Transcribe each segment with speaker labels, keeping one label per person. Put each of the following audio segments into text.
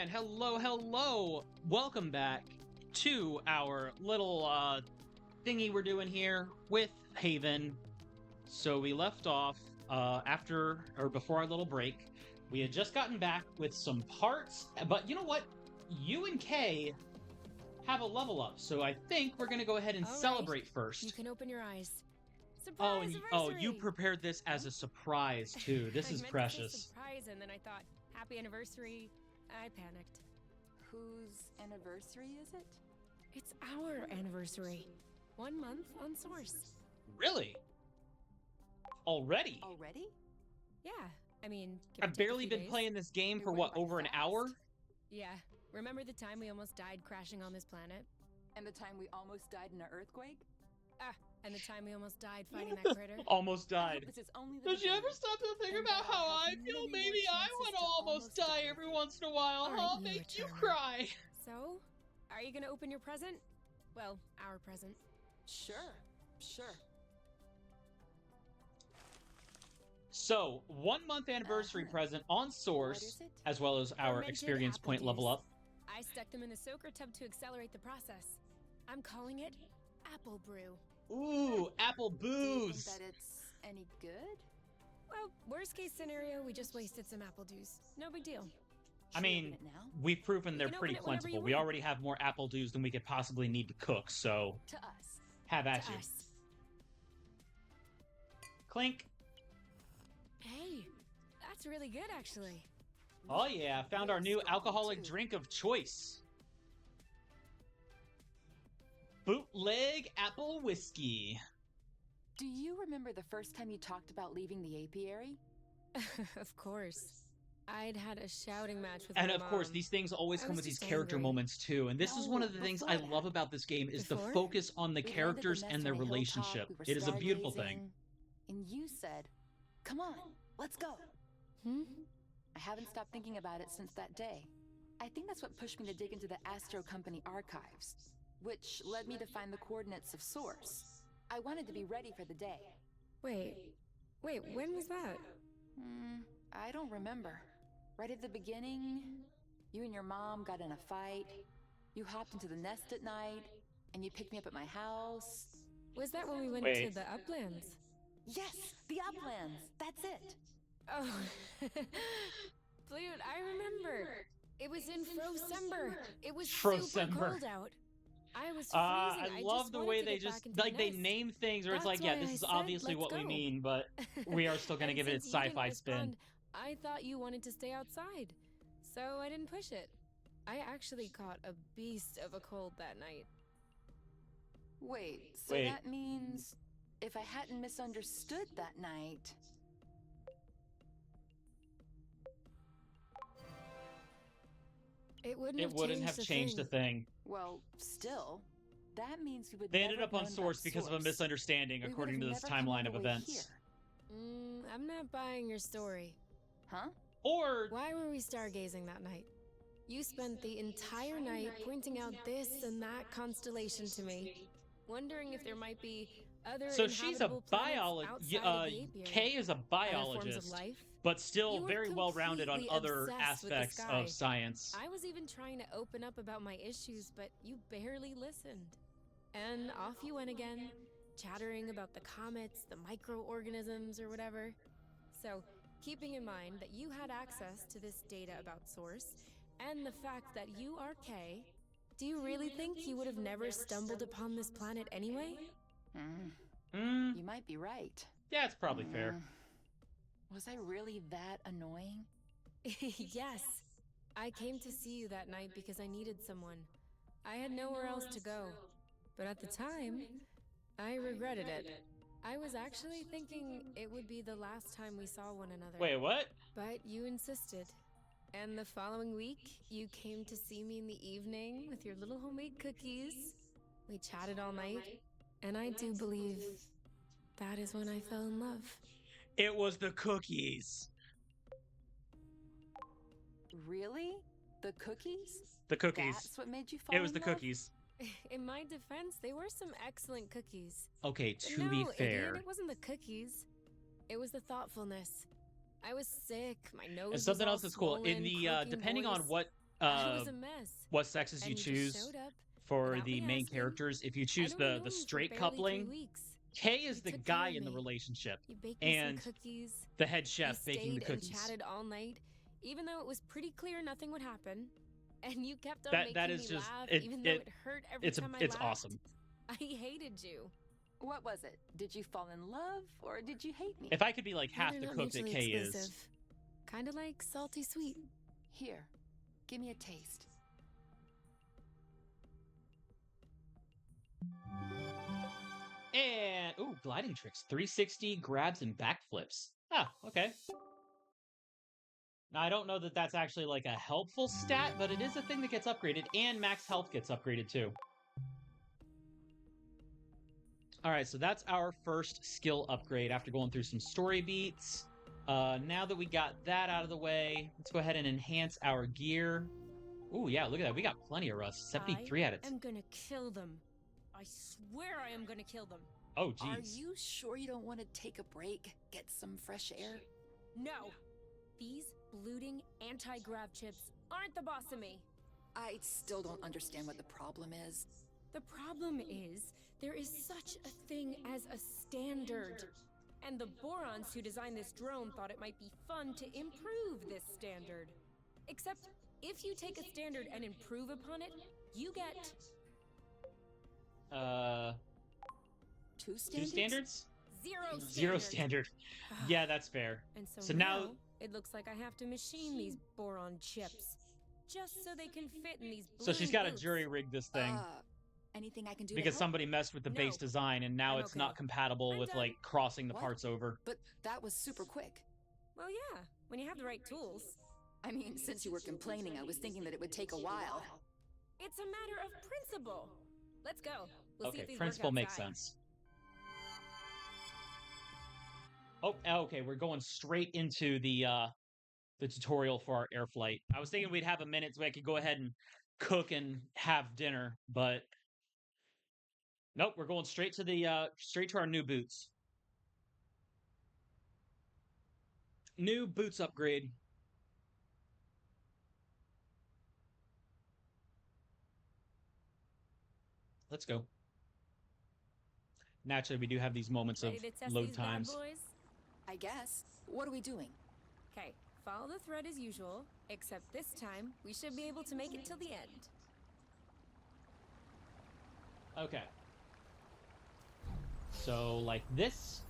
Speaker 1: And hello. Welcome back to our little thingy we're doing here with Haven. So we left off before our little break. We had just gotten back with some parts, but you know what? You and Kay have a level up, so I think we're gonna go ahead and celebrate first.
Speaker 2: You can open your eyes. Surprise!
Speaker 1: You prepared this as a surprise too. This is precious.
Speaker 2: To say surprise, and then I thought, happy anniversary. I panicked.
Speaker 3: Whose anniversary is it?
Speaker 2: It's our anniversary. 1 month on Source.
Speaker 1: Really? Already?
Speaker 2: Yeah, I mean,
Speaker 1: I've barely been playing this game for what, over an hour?
Speaker 2: Yeah. Remember the time we almost died crashing on this planet?
Speaker 3: And the time we almost died in an earthquake?
Speaker 2: And the time we almost died fighting that critter?
Speaker 1: Almost died.
Speaker 3: This is only the
Speaker 1: Does she
Speaker 3: beginning.
Speaker 1: ever stop to think about how I feel? Maybe I want to almost die every once in a while. I'll make you cry.
Speaker 2: So, are you gonna open your present? Well, our present.
Speaker 3: Sure.
Speaker 1: So, 1 month anniversary present on Source, as well as our
Speaker 2: Fermented
Speaker 1: experience
Speaker 2: apple
Speaker 1: point level
Speaker 2: juice.
Speaker 1: up.
Speaker 2: I stuck them in the soaker tub to accelerate the process. I'm calling it Apple Brew.
Speaker 1: Ooh, apple
Speaker 3: Do you
Speaker 1: booze.
Speaker 3: think that it's any good?
Speaker 2: Well, worst case scenario, we just wasted some apple juice. No big deal.
Speaker 1: I
Speaker 3: Should we
Speaker 1: mean,
Speaker 3: open it now?
Speaker 1: we've proven they're
Speaker 2: can
Speaker 1: pretty
Speaker 2: open it whenever you
Speaker 1: plentiful. We
Speaker 2: want.
Speaker 1: already have more apple dews than we could possibly need to cook, so
Speaker 3: To us.
Speaker 1: have at
Speaker 2: To
Speaker 1: you.
Speaker 2: us.
Speaker 1: Clink.
Speaker 2: Hey, that's really good, actually.
Speaker 1: Oh yeah, found our new alcoholic drink of choice. Bootleg apple whiskey.
Speaker 3: Do you remember the first time you talked about leaving the apiary?
Speaker 2: Of course. I'd had a shouting match with
Speaker 1: And
Speaker 2: my
Speaker 1: of course,
Speaker 2: mom.
Speaker 1: these things always
Speaker 2: I
Speaker 1: come
Speaker 2: was
Speaker 1: with these
Speaker 2: just
Speaker 1: character
Speaker 2: angry.
Speaker 1: moments too. And this is one of the things I
Speaker 3: before
Speaker 1: love
Speaker 3: that.
Speaker 1: about this game is the
Speaker 2: Before?
Speaker 1: focus on the
Speaker 3: We landed
Speaker 1: characters
Speaker 3: the
Speaker 1: and
Speaker 3: nest
Speaker 1: their
Speaker 3: on a hilltop,
Speaker 1: relationship.
Speaker 3: we were
Speaker 1: It is a beautiful
Speaker 3: stargazing,
Speaker 1: thing.
Speaker 3: And you said, "Come on, let's go." I haven't stopped thinking about it since that day. I think that's what pushed me to dig into the Astro Company archives, which led me to find the coordinates of Source. I wanted to be ready for the day.
Speaker 2: Wait, when was that?
Speaker 3: I don't remember. Right at the beginning, you and your mom got in a fight. You hopped into the nest at night, and you picked me up at my house.
Speaker 2: Was that when we went
Speaker 1: Wait.
Speaker 2: to the uplands?
Speaker 3: Yes, the Uplands. That's it.
Speaker 2: Oh, dude, I remember. It was in Frosember. It was super
Speaker 1: Frosember.
Speaker 2: cold out. I was freezing.
Speaker 1: I love
Speaker 2: just
Speaker 1: the
Speaker 2: wanted
Speaker 1: way
Speaker 2: to
Speaker 1: they
Speaker 2: get
Speaker 1: just
Speaker 2: back into the
Speaker 1: like they
Speaker 2: nest.
Speaker 1: name things, or it's like,
Speaker 2: That's
Speaker 1: yeah,
Speaker 2: why
Speaker 1: this
Speaker 2: I
Speaker 1: is
Speaker 2: said,
Speaker 1: obviously
Speaker 2: "Let's
Speaker 1: what we
Speaker 2: go."
Speaker 1: mean, but we are still gonna
Speaker 2: And
Speaker 1: give it its
Speaker 2: since you didn't
Speaker 1: sci-fi spin.
Speaker 2: respond, I thought you wanted to stay outside, so I didn't push it. I actually caught a beast of a cold that night.
Speaker 3: Wait, so
Speaker 1: Wait.
Speaker 3: that means if I hadn't misunderstood that night.
Speaker 2: It wouldn't
Speaker 1: It wouldn't have changed a thing.
Speaker 3: Well, still, that means we would
Speaker 1: They
Speaker 3: never
Speaker 1: ended up
Speaker 3: have
Speaker 1: on
Speaker 3: known
Speaker 1: Source
Speaker 3: about
Speaker 1: because of a
Speaker 3: Source.
Speaker 1: misunderstanding,
Speaker 3: We would
Speaker 1: according
Speaker 3: have
Speaker 1: to this
Speaker 3: never come all
Speaker 1: timeline
Speaker 3: the
Speaker 1: of
Speaker 3: way
Speaker 1: events.
Speaker 3: here.
Speaker 2: I'm not buying your story.
Speaker 3: Huh?
Speaker 1: Or
Speaker 2: Why were we stargazing that night? You spent the entire night pointing out this and that constellation to me, wondering if there might be other
Speaker 1: so she's a
Speaker 2: inhabitable planets
Speaker 1: biologist.
Speaker 2: outside of the apiary.
Speaker 1: Kay is a
Speaker 2: Other forms of
Speaker 1: biologist,
Speaker 2: life.
Speaker 1: but still
Speaker 2: You were
Speaker 1: very well rounded on
Speaker 2: completely
Speaker 1: other
Speaker 2: obsessed with the
Speaker 1: aspects
Speaker 2: sky.
Speaker 1: of science.
Speaker 2: I was even trying to open up about my issues, but you barely listened. And off you went again, chattering about the comets, the microorganisms, or whatever. So, keeping in mind that you had access to this data about Source, and the fact that you are Kay, do you really think you would have never stumbled upon this planet anyway?
Speaker 3: You might be right.
Speaker 1: Yeah, it's probably fair.
Speaker 3: Was I really that annoying?
Speaker 2: Yes. I came to see you that night because I needed someone. I had nowhere else to go. But at the time, I regretted it. I was actually thinking it would be the last time we saw one another.
Speaker 1: Wait, what?
Speaker 2: But you insisted. And the following week, you came to see me in the evening with your little homemade cookies. We chatted all night. And I do believe that is when I fell in love.
Speaker 1: It was the cookies.
Speaker 3: Really? The cookies?
Speaker 1: The cookies.
Speaker 3: That's what made you fall
Speaker 1: It was
Speaker 3: in
Speaker 1: the
Speaker 3: love?
Speaker 1: cookies.
Speaker 2: In my defense, they were some excellent cookies.
Speaker 1: Okay,
Speaker 2: But
Speaker 1: to be
Speaker 2: no,
Speaker 1: fair.
Speaker 2: idiot, it wasn't the cookies. It was the thoughtfulness. I was sick. My nose.
Speaker 1: And
Speaker 2: was
Speaker 1: something
Speaker 2: all
Speaker 1: else that's cool. In
Speaker 2: swollen,
Speaker 1: the
Speaker 2: croaking
Speaker 1: depending on
Speaker 2: voice.
Speaker 1: what
Speaker 2: I was a mess.
Speaker 1: what sexes you
Speaker 2: And you
Speaker 1: choose
Speaker 2: just showed up
Speaker 1: for
Speaker 2: without
Speaker 1: the
Speaker 2: me
Speaker 1: main
Speaker 2: asking.
Speaker 1: characters. If you
Speaker 2: I'd
Speaker 1: choose
Speaker 2: only known
Speaker 1: the
Speaker 2: you for
Speaker 1: straight
Speaker 2: barely
Speaker 1: coupling,
Speaker 2: 3 weeks.
Speaker 1: K is
Speaker 2: You
Speaker 1: the
Speaker 2: took care
Speaker 1: guy
Speaker 2: of
Speaker 1: in the
Speaker 2: me.
Speaker 1: relationship,
Speaker 2: You baked me
Speaker 1: and
Speaker 2: some cookies.
Speaker 1: the head
Speaker 2: You
Speaker 1: chef baking the
Speaker 2: stayed and
Speaker 1: cookies.
Speaker 2: chatted all night, even though it was pretty clear nothing would happen. And you kept on
Speaker 1: That
Speaker 2: making
Speaker 1: is
Speaker 2: me
Speaker 1: just
Speaker 2: laugh,
Speaker 1: it.
Speaker 2: even though it hurt every time I
Speaker 1: It's
Speaker 2: laughed.
Speaker 1: awesome.
Speaker 2: I hated you.
Speaker 3: What was it? Did you fall in love or did you hate me?
Speaker 1: If I could be like half
Speaker 2: They're
Speaker 1: the
Speaker 2: not
Speaker 1: cook that
Speaker 2: mutually
Speaker 1: K
Speaker 2: exclusive.
Speaker 1: is,
Speaker 2: Kind of like salty sweet.
Speaker 3: Here, give me a taste.
Speaker 1: and ooh, gliding tricks, 360 grabs and backflips. Ah, okay. Now I don't know that that's actually like a helpful stat, but it is a thing that gets upgraded, and max health gets upgraded too. All right, so that's our first skill upgrade after going through some story beats. Now that we got that out of the way, let's go ahead and enhance our gear. Ooh, yeah, look at that. We got plenty of rust. 73 out of 10.
Speaker 2: I'm gonna kill them. I swear I am gonna kill them.
Speaker 1: Oh,
Speaker 3: Are
Speaker 1: geez.
Speaker 3: you sure you don't want to take a break? Get some fresh air?
Speaker 2: No! These bloating anti-grav chips aren't the boss of me.
Speaker 3: I still don't understand what the problem is.
Speaker 2: The problem is, there is such a thing as a standard. And the Borons who designed this drone thought it might be fun to improve this standard. Except, if you take a standard and improve upon it, you get...
Speaker 3: Two
Speaker 1: Two
Speaker 3: standards?
Speaker 1: standards?
Speaker 2: Zero
Speaker 1: Standard. Yeah, that's fair.
Speaker 2: And
Speaker 1: So
Speaker 2: now,
Speaker 1: now-
Speaker 2: it looks like I have to machine these boron chips. Just so they can fit in these
Speaker 1: So she's
Speaker 2: blue
Speaker 1: got to
Speaker 2: boots.
Speaker 1: jury rig this thing.
Speaker 3: Anything I can do
Speaker 1: Because
Speaker 3: to help?
Speaker 1: somebody messed with the base
Speaker 2: No.
Speaker 1: design, and now
Speaker 2: I'm
Speaker 1: it's
Speaker 2: okay.
Speaker 1: not compatible
Speaker 2: I'm
Speaker 1: with
Speaker 2: done.
Speaker 1: like crossing the
Speaker 3: What?
Speaker 1: parts over.
Speaker 3: But that was super quick.
Speaker 2: Well, yeah, when you have the right tools.
Speaker 3: I mean, since you were complaining, I was thinking that it would take a while.
Speaker 2: It's a matter of principle. Let's go. We'll see
Speaker 1: Okay,
Speaker 2: if these
Speaker 1: principle
Speaker 2: work
Speaker 1: makes
Speaker 2: outside.
Speaker 1: sense. Oh, okay, we're going straight into the tutorial for our air flight. I was thinking we'd have a minute so I could go ahead and cook and have dinner, but nope, we're going straight to our new boots. New boots upgrade. Let's go. Naturally, we do have these moments of
Speaker 2: Ready to test
Speaker 1: load
Speaker 2: these bad
Speaker 1: times.
Speaker 2: boys?
Speaker 3: I guess. What are we doing?
Speaker 2: Okay, follow the thread as usual, except this time we should be able to make it till the end.
Speaker 1: Okay. So, like this.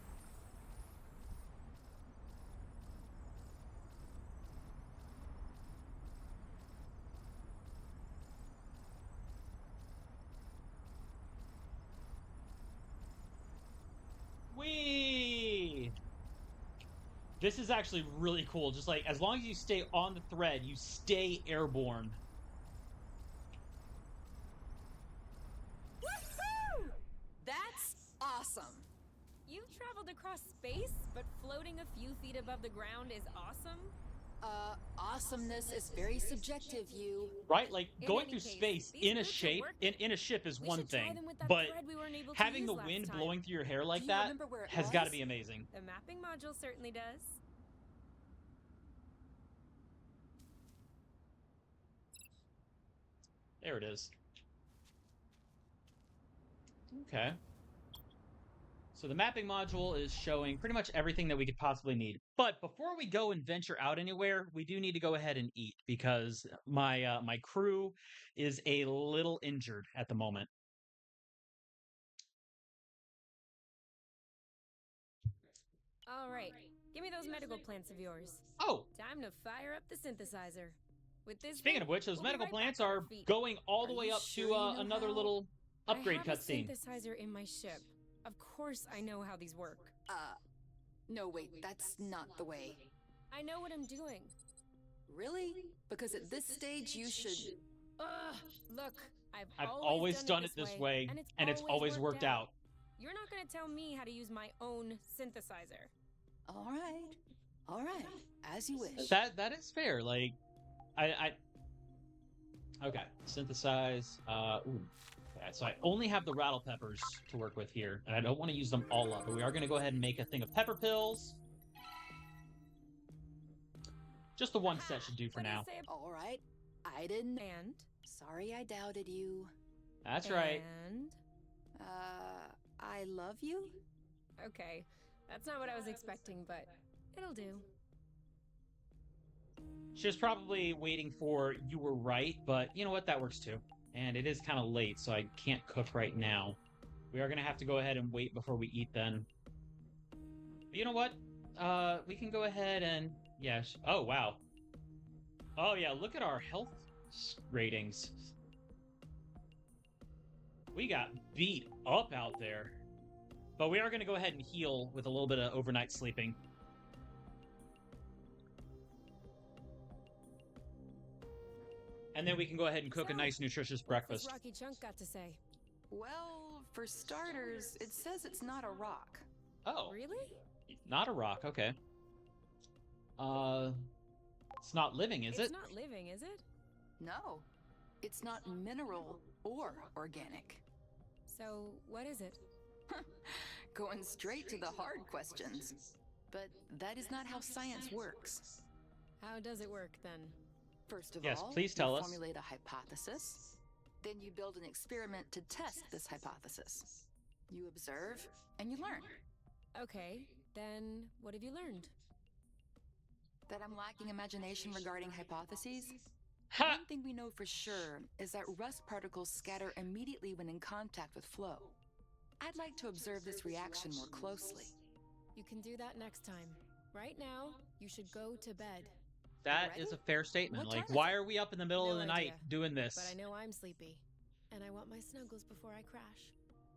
Speaker 1: Whee! This is actually really cool. Just like, as long as you stay on the thread, you stay airborne.
Speaker 3: Woohoo! That's awesome.
Speaker 2: You've traveled across space, but floating a few feet above the ground is awesome?
Speaker 3: Awesomeness is very subjective, you.
Speaker 1: Right? Like,
Speaker 2: In
Speaker 1: going
Speaker 2: any
Speaker 1: through
Speaker 2: case,
Speaker 1: space
Speaker 2: these
Speaker 1: in a
Speaker 2: boots are
Speaker 1: shape,
Speaker 2: working.
Speaker 1: in a ship is
Speaker 2: We
Speaker 1: one
Speaker 2: should try
Speaker 1: thing.
Speaker 2: them with that
Speaker 1: But
Speaker 2: thread we weren't able to
Speaker 1: having
Speaker 2: use
Speaker 1: the
Speaker 2: last
Speaker 1: wind
Speaker 2: time.
Speaker 1: blowing through your hair like
Speaker 3: you
Speaker 1: that
Speaker 3: remember where it
Speaker 1: has got to
Speaker 3: was?
Speaker 1: be amazing.
Speaker 2: The mapping module certainly does.
Speaker 1: There it is. Okay. So the mapping module is showing pretty much everything that we could possibly need. But before we go and venture out anywhere, we do need to go ahead and eat because my crew is a little injured at the moment.
Speaker 2: All right, give me those medical plants of yours.
Speaker 1: Oh,
Speaker 2: Time to fire up the synthesizer. With this
Speaker 1: speaking
Speaker 2: thing,
Speaker 1: of which, those
Speaker 2: we'll be
Speaker 1: medical
Speaker 2: right
Speaker 1: plants
Speaker 2: back on our
Speaker 1: are
Speaker 2: feet.
Speaker 1: going all the
Speaker 3: Are
Speaker 1: way
Speaker 3: you
Speaker 1: up
Speaker 3: sure
Speaker 1: to
Speaker 3: you know
Speaker 1: another
Speaker 3: how?
Speaker 1: little upgrade
Speaker 2: I have
Speaker 1: cutscene.
Speaker 2: a synthesizer in my ship. Of course I know how these work.
Speaker 3: No, wait, that's not the way.
Speaker 2: I know what I'm doing.
Speaker 3: Really? Because at this stage, you should.
Speaker 2: Ugh, look,
Speaker 1: I've always done it this way, and it's always worked out.
Speaker 2: You're not gonna tell me how to use my own synthesizer.
Speaker 3: All right, as you wish.
Speaker 1: That is fair. Like, okay, synthesize. Ooh. Okay, so I only have the rattle peppers to work with here, and I don't want to use them all up. But we are going to go ahead and make a thing of pepper pills. Just the one set should do for
Speaker 2: What do you
Speaker 1: now.
Speaker 2: say
Speaker 3: All right. I didn't.
Speaker 2: And?
Speaker 3: Sorry I doubted you.
Speaker 1: That's right.
Speaker 2: And?
Speaker 3: I love you?
Speaker 2: Okay, that's not what I was expecting, but it'll do.
Speaker 1: She was probably waiting for you were right, but you know what? That works too. And it is kind of late, so I can't cook right now. We are going to have to go ahead and wait before we eat then. But you know what? We can go ahead and... Yeah. Oh, wow. Oh, yeah. Look at our health ratings. We got beat up out there. But we are going to go ahead and heal with a little bit of overnight sleeping. And then we can go ahead and cook a nice, nutritious breakfast.
Speaker 2: What's this Rocky Chunk got to say?
Speaker 3: Well, for starters, it says it's not a rock.
Speaker 1: Oh.
Speaker 2: Really?
Speaker 1: Not a rock, okay. It's not living, is it?
Speaker 2: It's not living, is it?
Speaker 3: No, it's not mineral or organic.
Speaker 2: So, what is it?
Speaker 3: Going straight to the hard questions. But that is not how science works.
Speaker 2: How does it work, then?
Speaker 3: First of
Speaker 1: Yes,
Speaker 3: all,
Speaker 1: please tell
Speaker 3: you
Speaker 1: us.
Speaker 3: formulate a hypothesis. Then you build an experiment to test this hypothesis. You observe and you learn.
Speaker 2: Okay, then what have you learned?
Speaker 3: That I'm lacking imagination regarding hypotheses?
Speaker 1: Ha!
Speaker 3: One thing we know for sure is that rust particles scatter immediately when in contact with flow. I'd like to observe this reaction more closely.
Speaker 2: You can do that next time. Right now, you should go to bed.
Speaker 1: That
Speaker 3: Already?
Speaker 1: is a fair statement.
Speaker 3: What
Speaker 1: Like,
Speaker 3: time is
Speaker 1: why
Speaker 3: it?
Speaker 1: are we up in the middle of
Speaker 2: No
Speaker 1: the night
Speaker 2: idea.
Speaker 1: doing this?
Speaker 2: But I know I'm sleepy. And I want my snuggles before I crash.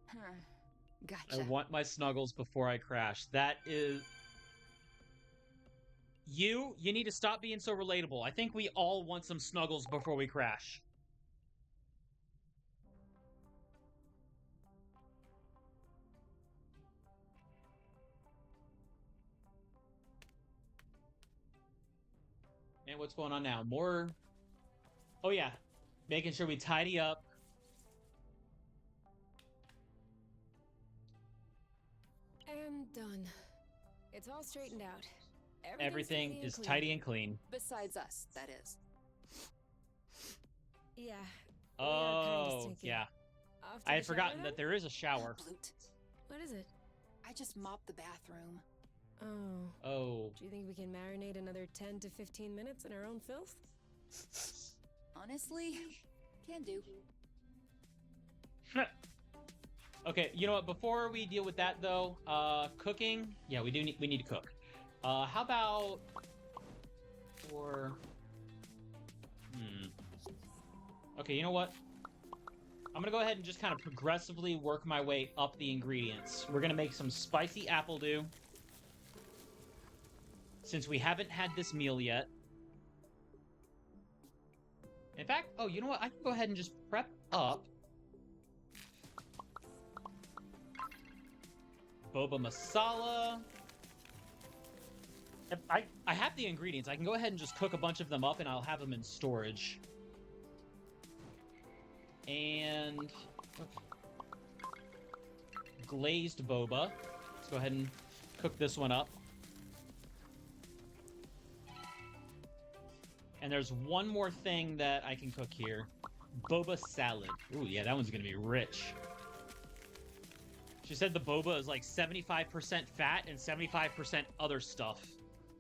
Speaker 3: Huh.
Speaker 1: I
Speaker 3: Gotcha.
Speaker 1: want my snuggles before I crash. That is... You need to stop being so relatable. I think we all want some snuggles before we crash. And what's going on now? More... Oh, yeah. Making sure we tidy up.
Speaker 2: And done. It's all straightened out.
Speaker 1: Everything
Speaker 2: tidy and
Speaker 1: is
Speaker 2: clean.
Speaker 1: tidy and clean.
Speaker 3: Besides us, that is.
Speaker 2: Yeah. we are kinda
Speaker 1: Oh,
Speaker 2: stinky.
Speaker 1: yeah.
Speaker 2: Off to
Speaker 1: I
Speaker 2: the
Speaker 1: had forgotten
Speaker 2: shower,
Speaker 1: that
Speaker 2: then?
Speaker 1: there is a shower.
Speaker 3: Bloot.
Speaker 2: What is it?
Speaker 3: I just mopped the bathroom.
Speaker 2: Oh.
Speaker 1: Oh.
Speaker 2: Do you think we can marinate another 10 to 15 minutes in our own filth?
Speaker 3: Honestly, can do.
Speaker 1: Okay, you know what? Before we deal with that, though, cooking. Yeah, we need to cook. How about for? Okay, you know what? I'm gonna go ahead and just kind of progressively work my way up the ingredients. We're gonna make some spicy apple dew, since we haven't had this meal yet. In fact, oh, you know what? I can go ahead and just prep up boba masala. If I have the ingredients. I can go ahead and just cook a bunch of them up, and I'll have them in storage. And glazed boba. Let's go ahead and cook this one up. And there's one more thing that I can cook here. Boba salad. Ooh, yeah, that one's gonna be rich. She said the boba is like 75% fat and 75% other stuff.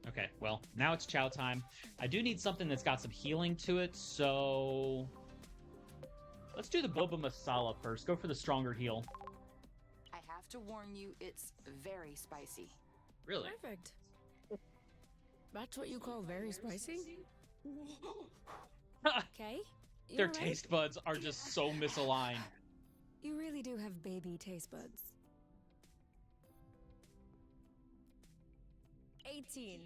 Speaker 1: Okay, well, now it's chow time. I do need something that's got some healing to it, so... Let's do the boba masala first. Go for the stronger heal.
Speaker 3: I have to warn you, it's very spicy.
Speaker 1: Really?
Speaker 2: Perfect. That's what you call very spicy? Okay.
Speaker 1: Their taste buds are just so misaligned.
Speaker 2: You really do have baby taste buds. 18.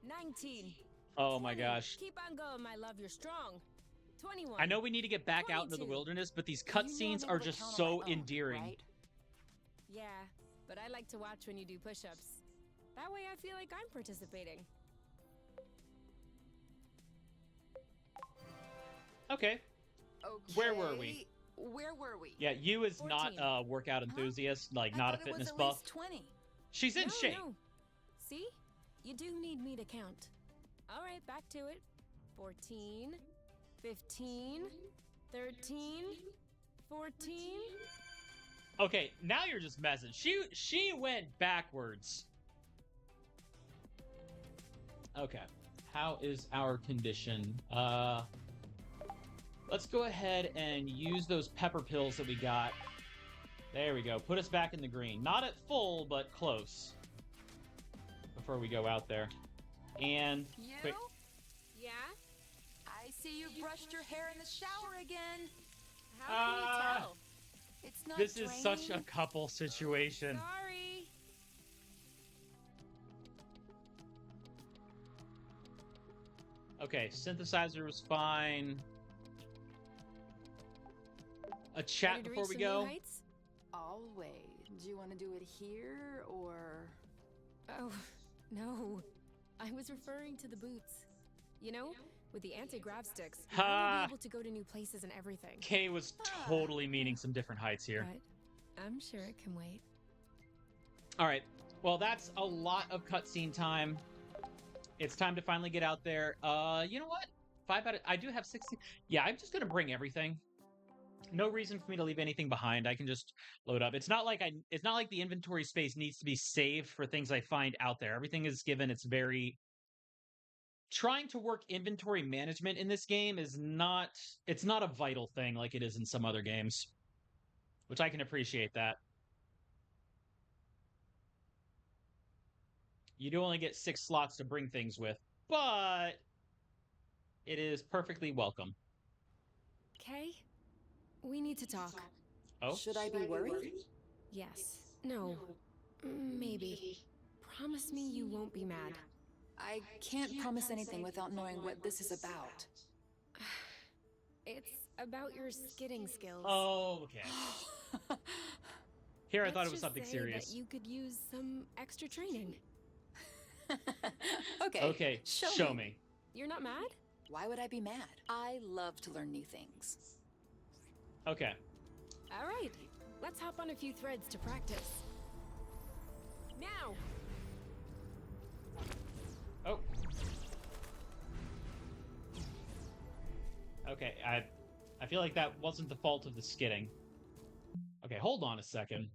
Speaker 2: 19.
Speaker 1: Oh my
Speaker 2: 20.
Speaker 1: gosh.
Speaker 2: Keep on going, my love. You're strong. 21.
Speaker 1: I know we need to get back out into the
Speaker 2: 22.
Speaker 1: wilderness, but these
Speaker 3: You know I'm
Speaker 1: cutscenes
Speaker 3: able
Speaker 1: are
Speaker 3: to
Speaker 1: just
Speaker 3: count on
Speaker 1: so
Speaker 3: my own,
Speaker 1: endearing.
Speaker 3: right?
Speaker 2: Yeah, but I like to watch when you do push-ups. That way I feel like I'm participating.
Speaker 1: Okay.
Speaker 3: Okay.
Speaker 1: Where were we?
Speaker 3: Where were we?
Speaker 1: Yeah, you is not
Speaker 2: 14.
Speaker 1: a workout enthusiast, like
Speaker 3: I
Speaker 1: not a
Speaker 3: thought it was
Speaker 1: fitness
Speaker 3: at
Speaker 1: buff.
Speaker 3: least 20.
Speaker 1: She's in
Speaker 2: No,
Speaker 1: shape.
Speaker 2: no. See? You do need me to count. All right, back to it. 14. 15, 13, 14.
Speaker 1: Okay, now you're just messing. She went backwards. Okay. How is our condition? Let's go ahead and use those pepper pills that we got. There we go. Put us back in the green. Not at full, but close. Before we go out there. And
Speaker 3: You?
Speaker 1: quick.
Speaker 2: Yeah?
Speaker 3: I see you dressed your hair in the shower again.
Speaker 2: How can you tell?
Speaker 3: It's not
Speaker 1: This is such a
Speaker 3: draining.
Speaker 1: couple situation.
Speaker 2: Sorry.
Speaker 1: Okay, synthesizer was fine. A chat
Speaker 2: Ready to
Speaker 1: before
Speaker 2: reach
Speaker 1: we
Speaker 2: some
Speaker 1: go.
Speaker 2: new heights?
Speaker 3: Always. Do you want to do it here or?
Speaker 2: Oh, no. I was referring to the boots. You know, with the anti-grav sticks, you'll
Speaker 1: Ha!
Speaker 2: be able to go to new places and everything.
Speaker 1: Kay was totally meaning some different heights here.
Speaker 2: But I'm sure it can wait.
Speaker 1: All right. Well, that's a lot of cutscene time. It's time to finally get out there. You know what? I do have 16. Yeah, I'm just gonna bring everything. No reason for me to leave anything behind. I can just load up. It's not like the inventory space needs to be saved for things I find out there. Everything is given. It's very trying to work inventory management in this game is not a vital thing like it is in some other games, which I can appreciate that. You do only get 6 slots to bring things with, but it is perfectly welcome.
Speaker 2: Kay, we need to talk.
Speaker 1: Oh?
Speaker 3: Should I be worried?
Speaker 2: Yes. No. Maybe. Promise me you won't be mad.
Speaker 3: I can't promise anything without knowing what this is about.
Speaker 2: It's about your skidding skills.
Speaker 1: Oh, okay. Here I thought it was something
Speaker 2: Let's just say
Speaker 1: serious.
Speaker 2: that you could use some extra training.
Speaker 3: Okay.
Speaker 1: Okay, show me.
Speaker 2: You're not mad?
Speaker 3: Why would I be mad? I love to learn new things.
Speaker 1: Okay.
Speaker 2: All right. Let's hop on a few threads to practice. Now!
Speaker 1: Oh. Okay, I feel like that wasn't the fault of the skidding. Okay, hold on a second.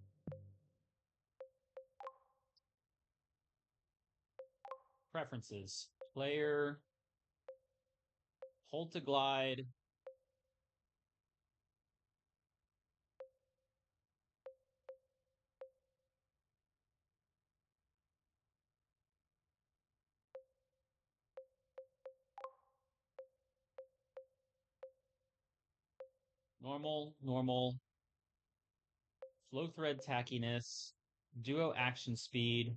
Speaker 1: Preferences. Player. Hold to glide. Normal, normal. Flow thread tackiness. Duo action speed.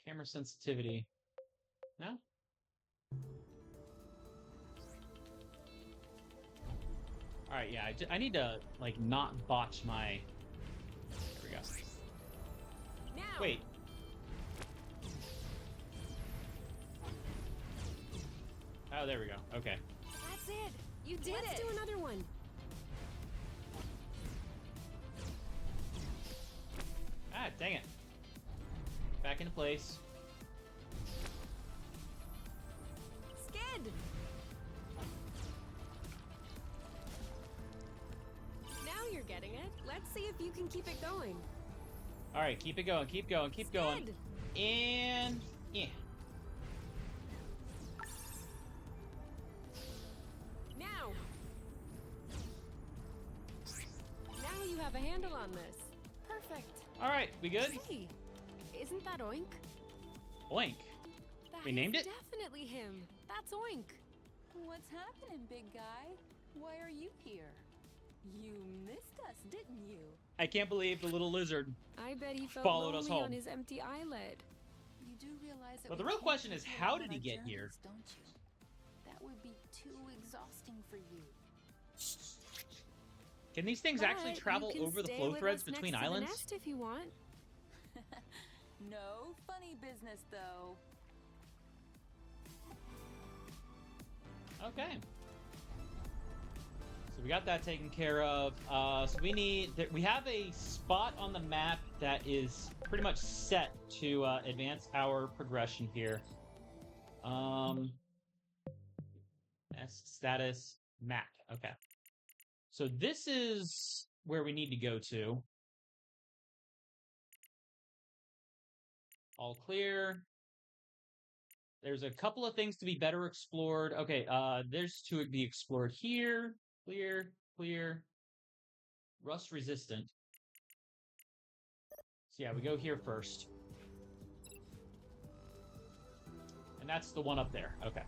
Speaker 1: Camera sensitivity. No? Alright, yeah, I need to, like, not botch my... There we go.
Speaker 2: Now!
Speaker 1: Wait. Oh, there we go. Okay.
Speaker 2: That's it! You did it! Let's do another one.
Speaker 1: Ah, dang it. Back into place.
Speaker 2: Skid! Now you're getting it. Let's see if you can keep it going.
Speaker 1: Alright, keep it going, keep going, keep going.
Speaker 2: Skid!
Speaker 1: And... yeah.
Speaker 2: Now! Now you have a handle on this. Perfect.
Speaker 1: Alright, we good?
Speaker 2: Hey, isn't that Oink?
Speaker 1: Oink.
Speaker 2: That
Speaker 1: We named
Speaker 2: is
Speaker 1: it?
Speaker 2: Definitely him. That's Oink.
Speaker 3: What's happening, big guy? Why are you here? You missed us, didn't you?
Speaker 1: I can't believe the little lizard.
Speaker 2: I bet he felt
Speaker 1: Followed us
Speaker 2: lonely
Speaker 1: home.
Speaker 2: on his empty eyelid.
Speaker 3: You do realize that
Speaker 1: But the
Speaker 3: we
Speaker 1: real
Speaker 3: can't
Speaker 1: question is,
Speaker 3: take you
Speaker 1: how
Speaker 3: on
Speaker 1: did he
Speaker 3: our
Speaker 1: get here?
Speaker 3: journeys, don't you? That would be too exhausting for you.
Speaker 1: Can these things actually
Speaker 2: But you
Speaker 1: travel
Speaker 2: can
Speaker 1: over the
Speaker 2: stay
Speaker 1: flow
Speaker 2: with
Speaker 1: threads
Speaker 2: us next
Speaker 1: between
Speaker 2: to the
Speaker 1: islands?
Speaker 2: nest if you want.
Speaker 3: No funny business, though.
Speaker 1: Okay. So we got that taken care of. So we have a spot on the map that is pretty much set to advance our progression here. Status map. Okay. So this is where we need to go to. All clear. There's a couple of things to be better explored. Okay, there's to be explored here. Clear, clear. Rust resistant. So yeah, we go here first. And that's the one up there. Okay.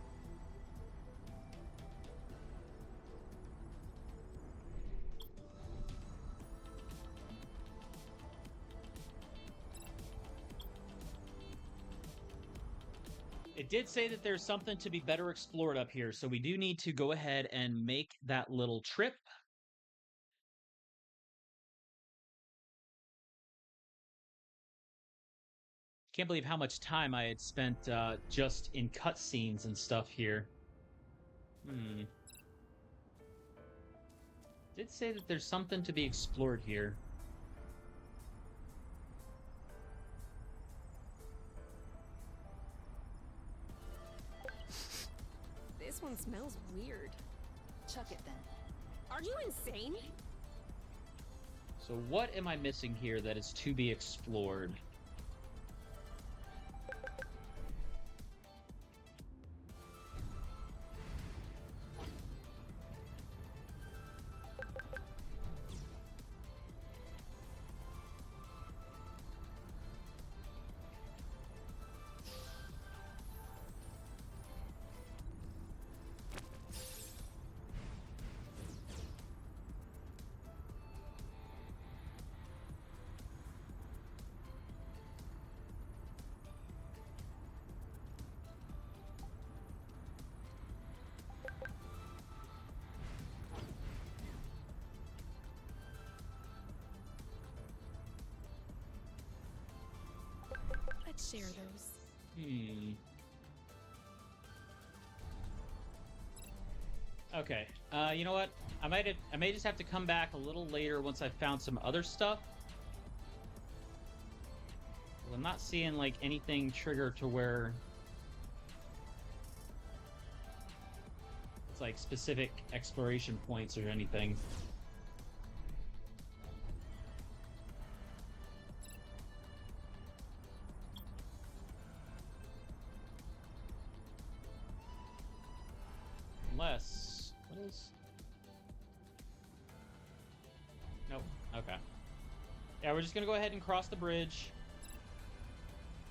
Speaker 1: It did say that there's something to be better explored up here, so we do need to go ahead and make that little trip. Can't believe how much time I had spent just in cutscenes and stuff here. Did say that there's something to be explored here.
Speaker 2: This one smells weird.
Speaker 3: Chuck it then.
Speaker 2: Are you insane?
Speaker 1: So what am I missing here that is to be explored?
Speaker 2: Let's share those.
Speaker 1: Okay. You know what? I may just have to come back a little later once I've found some other stuff. Well, I'm not seeing like anything trigger to where it's like specific exploration points or anything. Unless... What is... Nope. Okay. Yeah, we're just gonna go ahead and cross the bridge.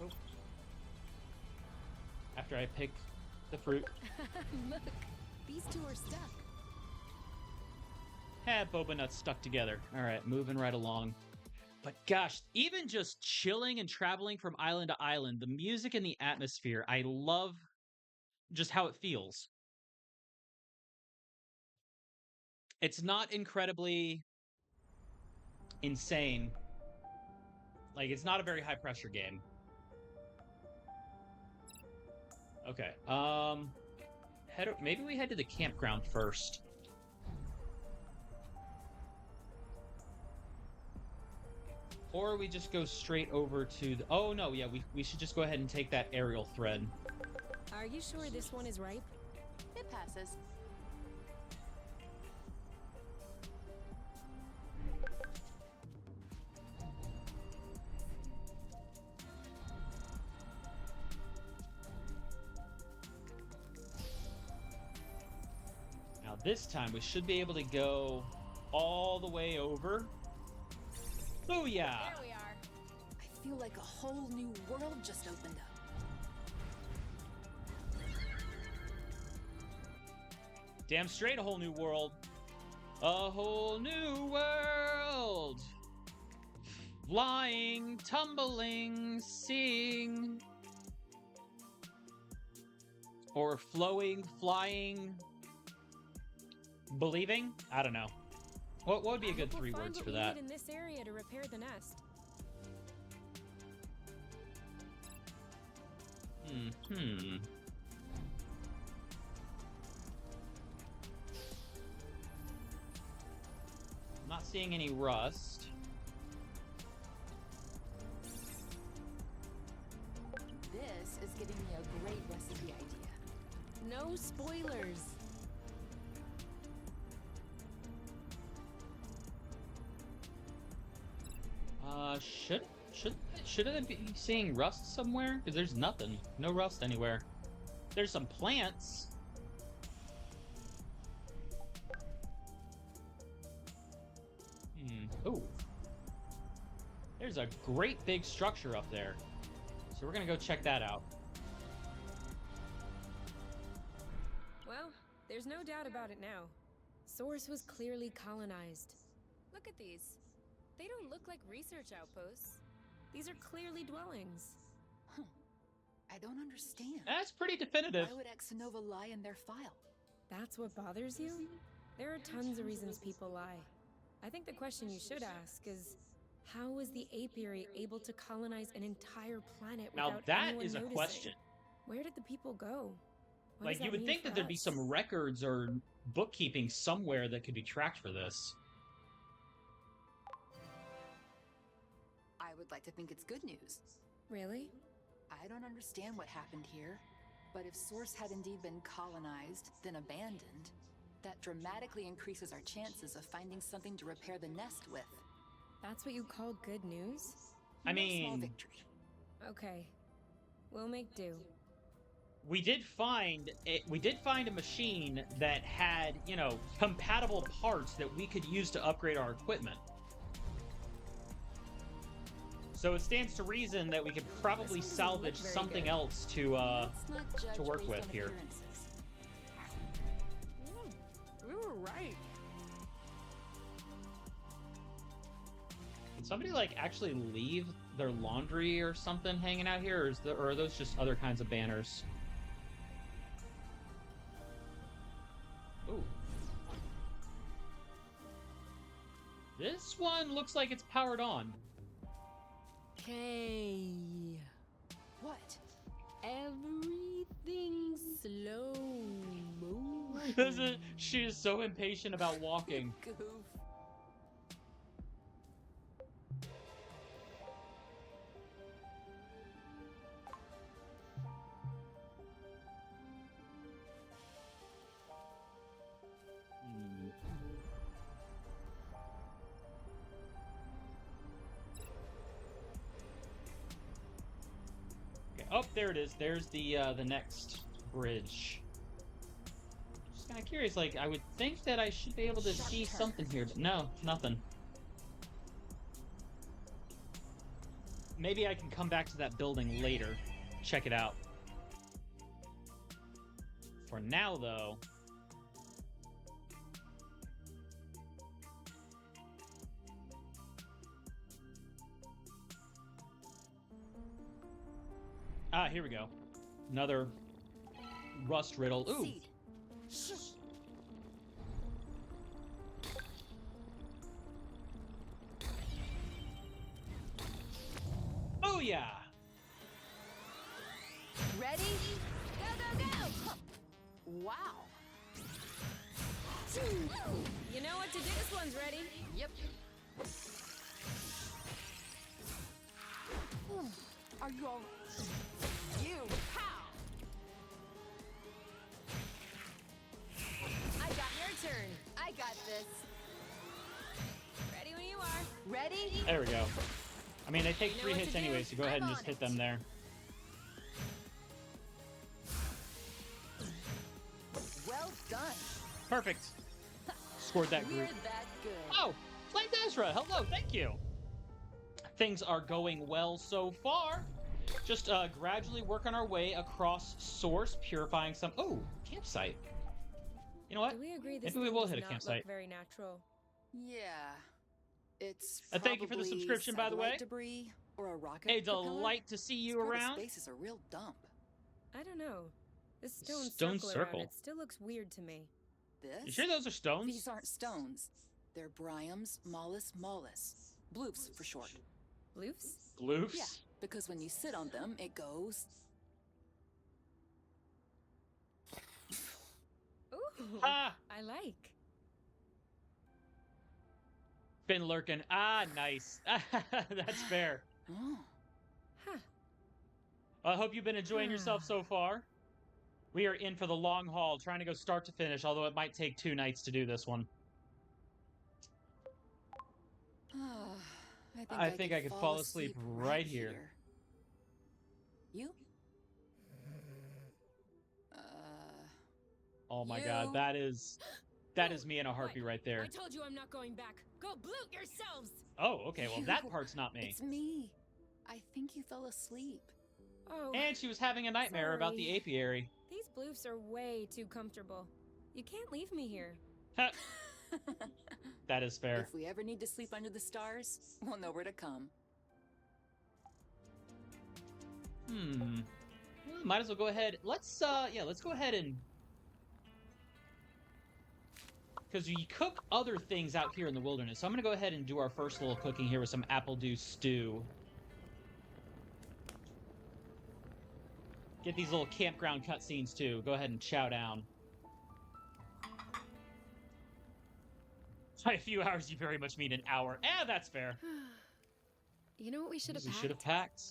Speaker 1: Oh. After I pick the fruit.
Speaker 2: Look, these two are stuck.
Speaker 1: Boba nuts stuck together. Alright, moving right along. But gosh, even just chilling and traveling from island to island, the music and the atmosphere, I love just how it feels. It's not incredibly insane. Like, it's not a very high pressure game. Okay, maybe we head to the campground first. Or we just go straight over to the... Oh, no, yeah, we should just go ahead and take that aerial thread.
Speaker 2: Are you sure this one is ripe?
Speaker 3: It passes.
Speaker 1: Now this time we should be able to go all the way over. Oh yeah!
Speaker 2: There we are.
Speaker 3: I feel like a whole new world just opened up.
Speaker 1: Damn straight, a whole new world. A whole new world. Flying, tumbling, seeing. Or flowing, flying, believing? I don't know. What would be a good three words for that?
Speaker 2: In this area to repair the nest.
Speaker 1: seeing any rust.
Speaker 3: This is giving me a great recipe idea.
Speaker 2: No spoilers.
Speaker 1: Should it be seeing rust somewhere? Because there's nothing. No rust anywhere. There's some plants. Oh. There's a great big structure up there. So we're gonna go check that out.
Speaker 2: Well, there's no doubt about it now. Source was clearly colonized. Look at these. They don't look like research outposts. These are clearly dwellings.
Speaker 3: Huh. I don't understand.
Speaker 1: That's pretty definitive.
Speaker 3: Why would Exanova lie in their file?
Speaker 2: That's what bothers you? There are tons of reasons people lie. I think the question you should ask is, how was the apiary able to colonize an entire planet
Speaker 1: Now
Speaker 2: without
Speaker 1: that
Speaker 2: anyone
Speaker 1: is a
Speaker 2: noticing?
Speaker 1: question.
Speaker 2: Where did the people go? What
Speaker 1: Like,
Speaker 2: does
Speaker 1: you
Speaker 2: that
Speaker 1: would
Speaker 2: mean
Speaker 1: think
Speaker 2: for
Speaker 1: that there'd be
Speaker 2: us?
Speaker 1: some records or bookkeeping somewhere that could be tracked for this.
Speaker 3: I would like to think it's good news.
Speaker 2: Really?
Speaker 3: I don't understand what happened here, but if Source had indeed been colonized, then abandoned, that dramatically increases our chances of finding something to repair the nest with.
Speaker 2: That's what you call good news?
Speaker 1: I
Speaker 3: No small
Speaker 1: mean,
Speaker 3: victory.
Speaker 2: Okay. We'll make do.
Speaker 1: we did find a machine that had, you know, compatible parts that we could use to upgrade our equipment. So it stands to reason that we could probably
Speaker 3: This one doesn't
Speaker 1: salvage
Speaker 3: look very
Speaker 1: something
Speaker 3: good.
Speaker 1: else to
Speaker 3: Let's not judge
Speaker 1: work
Speaker 3: based
Speaker 1: with
Speaker 3: on
Speaker 1: here.
Speaker 3: appearances.
Speaker 2: We were right.
Speaker 1: Can somebody, like, actually leave their laundry or something hanging out here, or are those just other kinds of banners? Ooh. This one looks like it's powered on.
Speaker 2: Okay.
Speaker 3: What?
Speaker 2: Everything slow motion.
Speaker 1: She is so impatient about walking.
Speaker 3: Goof.
Speaker 1: Okay. Oh, there it is. There's the next bridge. Just kind of curious. Like, I would think that I should be able to
Speaker 3: Sharp
Speaker 1: see
Speaker 3: turn.
Speaker 1: something here, but no, nothing. Maybe I can come back to that building later, check it out. For now, though. Ah, here we go. Another rust riddle. Ooh.
Speaker 3: Seed. Shh.
Speaker 1: Oh yeah.
Speaker 3: Ready? Go, go, go! Huh. Wow.
Speaker 2: You know what to do. This one's ready.
Speaker 3: Yep. Are you all... You! How?
Speaker 2: I got your turn.
Speaker 3: I got this.
Speaker 2: Ready when you are.
Speaker 3: Ready?
Speaker 1: There we go. I mean, they take
Speaker 2: You know
Speaker 1: 3
Speaker 2: what
Speaker 1: hits
Speaker 2: to do.
Speaker 1: anyway, so go ahead
Speaker 3: I'm
Speaker 1: and just
Speaker 3: on
Speaker 1: hit
Speaker 3: it.
Speaker 1: them there.
Speaker 3: Well done.
Speaker 1: Perfect. Scored that
Speaker 3: We're
Speaker 1: group.
Speaker 3: that good.
Speaker 1: Oh, Flame Ezra, hello, thank you. Things are going well so far. Just gradually working our way across Source, purifying some... Oh, campsite. You know what?
Speaker 2: Do we agree this
Speaker 1: Maybe we
Speaker 2: thing
Speaker 1: will
Speaker 2: does
Speaker 1: hit a
Speaker 2: not
Speaker 1: campsite.
Speaker 2: look very natural?
Speaker 3: Yeah. It's
Speaker 1: Thank you for the
Speaker 3: probably
Speaker 1: subscription, by the
Speaker 3: satellite
Speaker 1: way.
Speaker 3: debris or a rocket
Speaker 1: A
Speaker 3: propeller.
Speaker 1: delight to see you
Speaker 3: This part of
Speaker 1: around.
Speaker 3: Space is a real dump.
Speaker 2: I don't know. This stone,
Speaker 1: Stone
Speaker 2: circle,
Speaker 1: circle.
Speaker 2: around it still looks weird to me.
Speaker 3: This?
Speaker 1: You sure those are stones?
Speaker 3: These aren't stones. They're Bryums mollis mollis. Bloofs for short.
Speaker 2: Bloofs?
Speaker 1: Gloofs?
Speaker 3: Yeah, because when you sit on them, it goes...
Speaker 2: Ooh,
Speaker 1: Ah!
Speaker 2: I like.
Speaker 1: Been lurking. Ah, nice. That's fair.
Speaker 3: Oh.
Speaker 2: Huh.
Speaker 1: I hope you've been enjoying yourself so far. We are in for the long haul, trying to go start to finish, although it might take 2 nights to do this one.
Speaker 3: I
Speaker 1: think I could fall asleep right here.
Speaker 3: You?
Speaker 1: Oh my
Speaker 3: You?
Speaker 1: god, that is me in a heartbeat right there.
Speaker 2: I told you I'm not going back. Go bloat yourselves.
Speaker 1: Oh, okay, well that
Speaker 3: You.
Speaker 1: part's not me.
Speaker 3: It's me. I think you fell asleep.
Speaker 2: Oh,
Speaker 1: And she was having a nightmare about the
Speaker 2: sorry.
Speaker 1: apiary.
Speaker 2: These bloofs are way too comfortable. You can't leave me here.
Speaker 1: That is fair.
Speaker 3: If we ever need to sleep under the stars, we'll know where to come.
Speaker 1: Well, might as well go ahead. Let's go ahead and, because we cook other things out here in the wilderness. So I'm gonna go ahead and do our first little cooking here with some apple dew stew. Get these little campground cutscenes too. Go ahead and chow down. By a few hours, you very much mean an hour. That's fair.
Speaker 2: You know what we should have packed?
Speaker 1: Should have packed.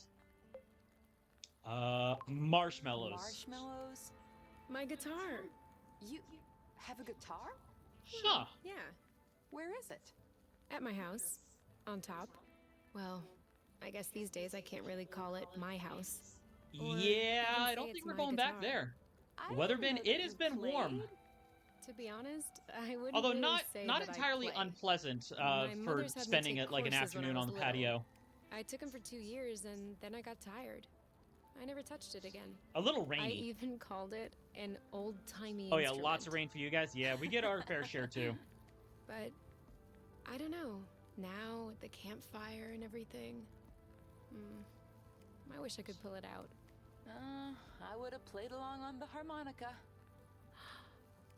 Speaker 1: Marshmallows.
Speaker 3: Marshmallows?
Speaker 2: My guitar.
Speaker 3: You have a guitar?
Speaker 1: Huh.
Speaker 2: Yeah,
Speaker 3: Where is it?
Speaker 2: at my house. On top. Well, I guess these days I can't really call it my house. Or
Speaker 1: Yeah,
Speaker 2: you can
Speaker 1: I
Speaker 2: say
Speaker 1: don't
Speaker 2: it's
Speaker 1: think we're
Speaker 2: my
Speaker 1: going back
Speaker 2: guitar.
Speaker 1: there.
Speaker 3: I
Speaker 1: Weather
Speaker 3: didn't
Speaker 1: been,
Speaker 3: know
Speaker 1: it
Speaker 3: that
Speaker 1: has
Speaker 3: you
Speaker 1: been warm.
Speaker 3: played.
Speaker 2: To be honest, I wouldn't
Speaker 1: Although
Speaker 2: really
Speaker 1: not
Speaker 2: say
Speaker 1: not
Speaker 2: that I
Speaker 1: entirely
Speaker 2: play.
Speaker 1: unpleasant
Speaker 2: My
Speaker 1: for
Speaker 2: mother's had me
Speaker 1: spending
Speaker 2: take
Speaker 1: it like an
Speaker 2: courses when I
Speaker 1: afternoon on
Speaker 2: was
Speaker 1: the
Speaker 2: little.
Speaker 1: patio.
Speaker 2: I took them for 2 years and then I got tired. I never touched it again.
Speaker 1: A little
Speaker 2: I
Speaker 1: rainy.
Speaker 2: even called it an old-timey
Speaker 1: Oh yeah,
Speaker 2: instrument.
Speaker 1: lots of rain for you guys. Yeah, we get our fair share too.
Speaker 2: But I don't know. Now with the campfire and everything, I wish I could pull it out.
Speaker 3: I would have played along on the harmonica.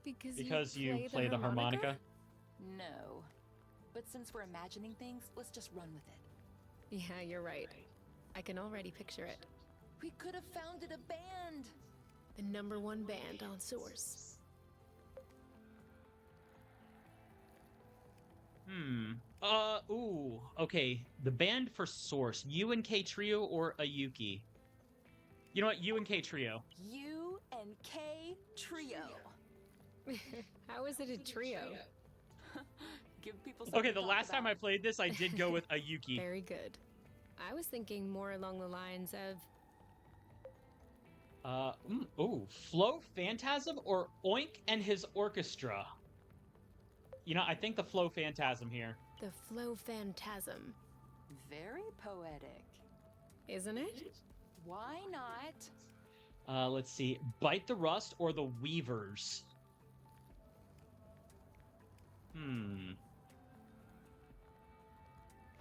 Speaker 2: Because
Speaker 1: you play the harmonica?
Speaker 3: No. But since we're imagining things, let's just run with it.
Speaker 2: Yeah, you're right. I can already picture it.
Speaker 3: We could have founded a band.
Speaker 2: The #1 band on Source.
Speaker 1: Ooh. Okay. The band for Source. UNK Trio or Ayuki? You know what? UNK Trio.
Speaker 3: UNK Trio.
Speaker 2: How is it a trio?
Speaker 3: Give people something
Speaker 1: Okay,
Speaker 3: to
Speaker 1: the
Speaker 3: talk
Speaker 1: last time I
Speaker 3: about.
Speaker 1: played this, I did go with Ayuki.
Speaker 2: Very good. I was thinking more along the lines of
Speaker 1: Flo Phantasm or Oink and his orchestra? You know, I think the Flo Phantasm here.
Speaker 2: the Flow Phantasm,
Speaker 3: Very poetic.
Speaker 2: isn't it?
Speaker 3: Why not?
Speaker 1: Let's see. Bite the Rust or the Weavers? I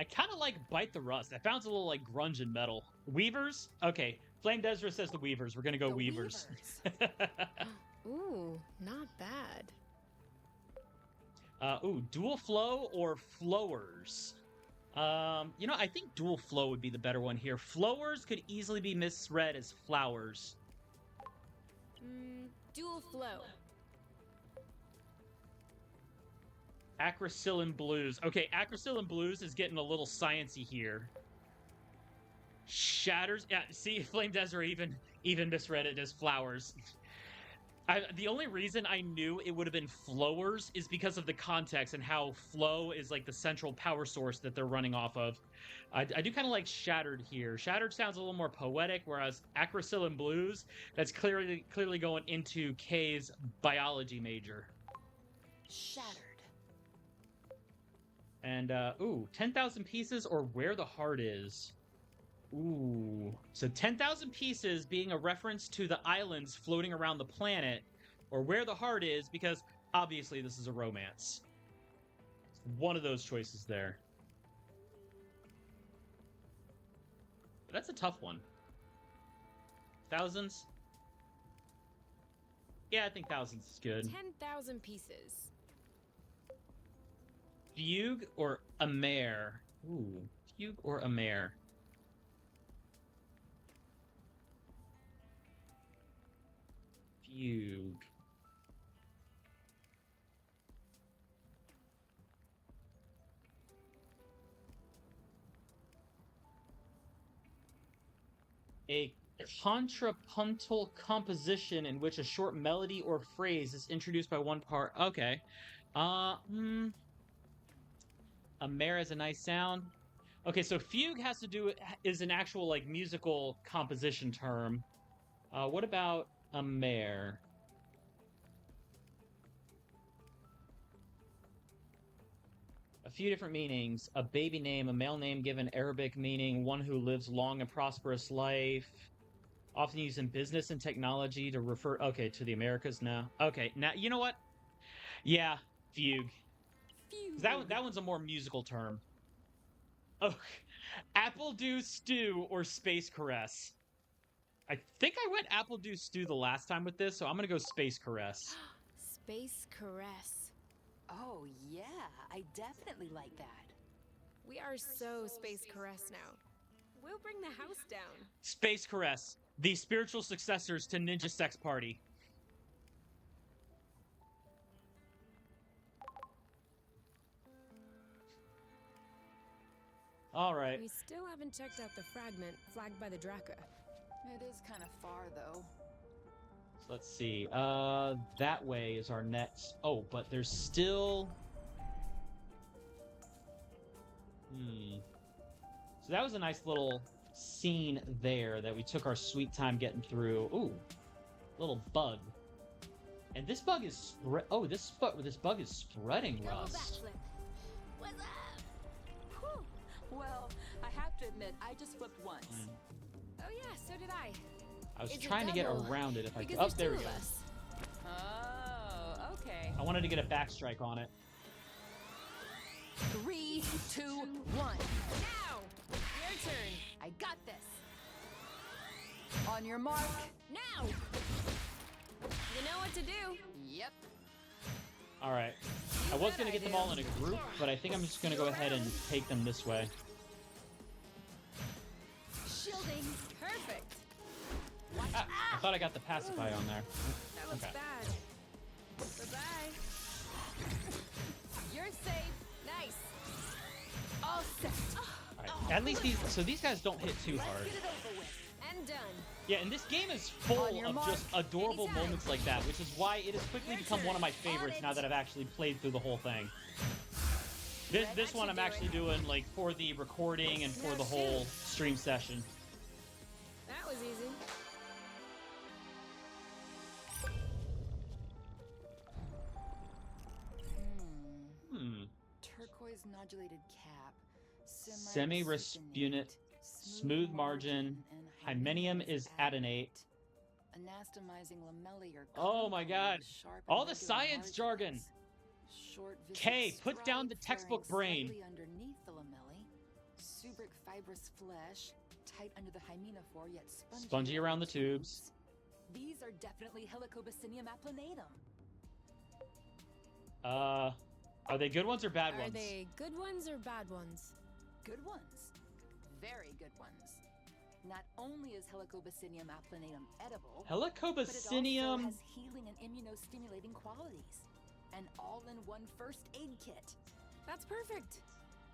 Speaker 1: kind of like Bite the Rust. That sounds a little like grunge and metal. Weavers? Okay. Flame Desra says the Weavers. We're gonna go
Speaker 3: The
Speaker 1: Weavers.
Speaker 2: Ooh, not bad.
Speaker 1: Dual Flow or Flowers? You know, I think Dual Flow would be the better one here. Flowers could easily be misread as flowers.
Speaker 2: Dual Flow.
Speaker 1: Acrocillin Blues. Okay, Acrocillin Blues is getting a little sciencey here. Shatters. Yeah, see, Flame Desert even misread it as flowers. The only reason I knew it would have been flowers is because of the context and how flow is like the central power source that they're running off of. I do kind of like Shattered here. Shattered sounds a little more poetic, whereas Acrocillin Blues, that's clearly going into K's biology major.
Speaker 3: Shattered.
Speaker 1: And, 10,000 Pieces or Where the Heart Is. Ooh. So 10,000 Pieces being a reference to the islands floating around the planet, or Where the Heart Is, because obviously this is a romance. One of those choices there. But that's a tough one. Thousands? Yeah, I think thousands is good.
Speaker 2: 10,000 pieces.
Speaker 1: Fugue or a mare? Ooh, fugue or a mare? Fugue. A contrapuntal composition in which a short melody or phrase is introduced by one part. Okay. Uh, hmm. A mare is a nice sound. Okay, so fugue has to do is an actual like musical composition term. What about a mare? A few different meanings. A baby name, a male name given Arabic meaning one who lives long and prosperous life. Often used in business and technology to refer. Okay, to the Americas now. Okay, now you know what? Yeah, fugue. 'Cause that one's a more musical term. Oh, apple dew stew or space caress. I think I went apple dew stew the last time with this, so I'm gonna go space caress.
Speaker 2: Space caress.
Speaker 3: Oh, yeah, I definitely like that.
Speaker 2: We are so space caress now. We'll bring the house down.
Speaker 1: Space caress, the spiritual successors to Ninja Sex Party. All right.
Speaker 2: We still haven't checked out the fragment flagged by the Draka.
Speaker 3: It is kind of far, though.
Speaker 1: So let's see. That way is our next. Oh, but there's still. So that was a nice little scene there that we took our sweet time getting through. Ooh, little bug. And this bug is this bug is spreading rust.
Speaker 2: What's up?
Speaker 3: Whew. Well, I have to admit, I just flipped once.
Speaker 2: Oh yeah, so did I.
Speaker 1: I was
Speaker 2: Is it
Speaker 1: trying to get
Speaker 2: double?
Speaker 1: around it if I could.
Speaker 2: Because
Speaker 1: Oh,
Speaker 2: there's
Speaker 1: there we
Speaker 2: two
Speaker 1: go.
Speaker 2: of us.
Speaker 3: Oh, okay.
Speaker 1: I wanted to get a backstrike on it.
Speaker 3: 3, 2, 1.
Speaker 2: Now! Your turn.
Speaker 3: I got this. On your mark.
Speaker 2: Now! You know what to do.
Speaker 3: Yep.
Speaker 1: All right. I was going to get them all in a group, but I think I'm just going to go ahead and take them this way.
Speaker 3: Shielding.
Speaker 2: Perfect.
Speaker 1: Ah, I thought I got the pacify on there.
Speaker 2: That looks
Speaker 1: Okay.
Speaker 2: bad. Bye-bye.
Speaker 3: You're safe.
Speaker 2: Nice.
Speaker 3: All set.
Speaker 1: All right. At least these guys don't hit too hard.
Speaker 3: Get it over with.
Speaker 2: And done.
Speaker 1: Yeah, and this game is full
Speaker 3: On your
Speaker 1: of
Speaker 3: mark.
Speaker 1: just adorable
Speaker 2: Anytime.
Speaker 1: moments like that, which is why it has quickly
Speaker 2: Your
Speaker 1: become
Speaker 2: turn.
Speaker 1: one of my
Speaker 2: On
Speaker 1: favorites
Speaker 2: it.
Speaker 1: now that I've actually played through the whole thing. This one I'm actually doing like for the recording and for the whole stream session.
Speaker 2: That was easy.
Speaker 3: Turquoise nodulated cap.
Speaker 1: Semi-respugnant, smooth margin, hymenum is adenate.
Speaker 3: Anastomizing lamellae are
Speaker 1: Oh my god.
Speaker 3: with sharp and
Speaker 1: All the
Speaker 3: regular
Speaker 1: science
Speaker 3: margins.
Speaker 1: jargon.
Speaker 3: Short
Speaker 1: Kay,
Speaker 3: viscid
Speaker 1: put down the
Speaker 3: stripe
Speaker 1: textbook
Speaker 3: flaring
Speaker 1: brain.
Speaker 3: slightly underneath the lamellae. Subric fibrous flesh, tight under the hymenophore yet
Speaker 1: Spongy around the tubes.
Speaker 3: These are definitely Helicobacinium applanatum.
Speaker 1: Are they good ones or bad
Speaker 2: Are
Speaker 1: ones?
Speaker 2: they good ones or bad ones?
Speaker 3: Good ones. Very good ones. Not only is Helicobacinium applanatum edible, but it also
Speaker 1: Helicobacinium.
Speaker 3: has healing and immunostimulating qualities. An all-in-one first aid kit.
Speaker 2: That's perfect.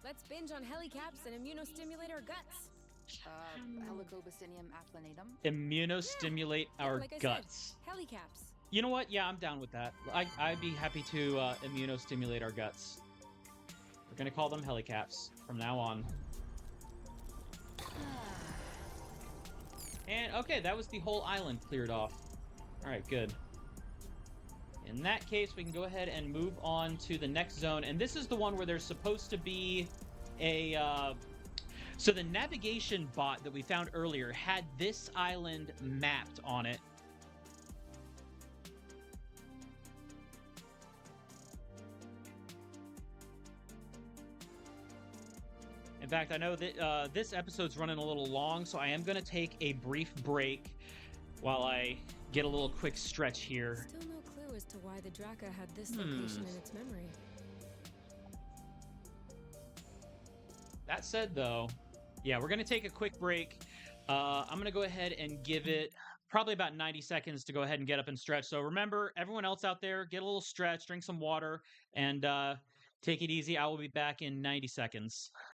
Speaker 2: Let's binge on helicaps and immunostimulate our guts.
Speaker 3: Helicobacinium applanatum.
Speaker 1: Immunostimulate our
Speaker 2: like I
Speaker 1: guts.
Speaker 2: said, helicaps.
Speaker 1: You know what? Yeah, I'm down with that. I'd be happy to immunostimulate our guts. We're gonna call them helicaps from now on. And okay, that was the whole island cleared off. All right, good. In that case, we can go ahead and move on to the next zone. And this is the one where there's supposed to be a... So the navigation bot that we found earlier had this island mapped on it. In fact, I know that this episode's running a little long, so I am going to take a brief break while I get a little quick stretch here.
Speaker 2: Still no clue as to why the Draka had this location in its memory.
Speaker 1: That said, though, yeah, we're going to take a quick break. I'm going to go ahead and give it probably about 90 seconds to go ahead and get up and stretch. So remember, everyone else out there, get a little stretch, drink some water, and take it easy. I will be back in 90 seconds.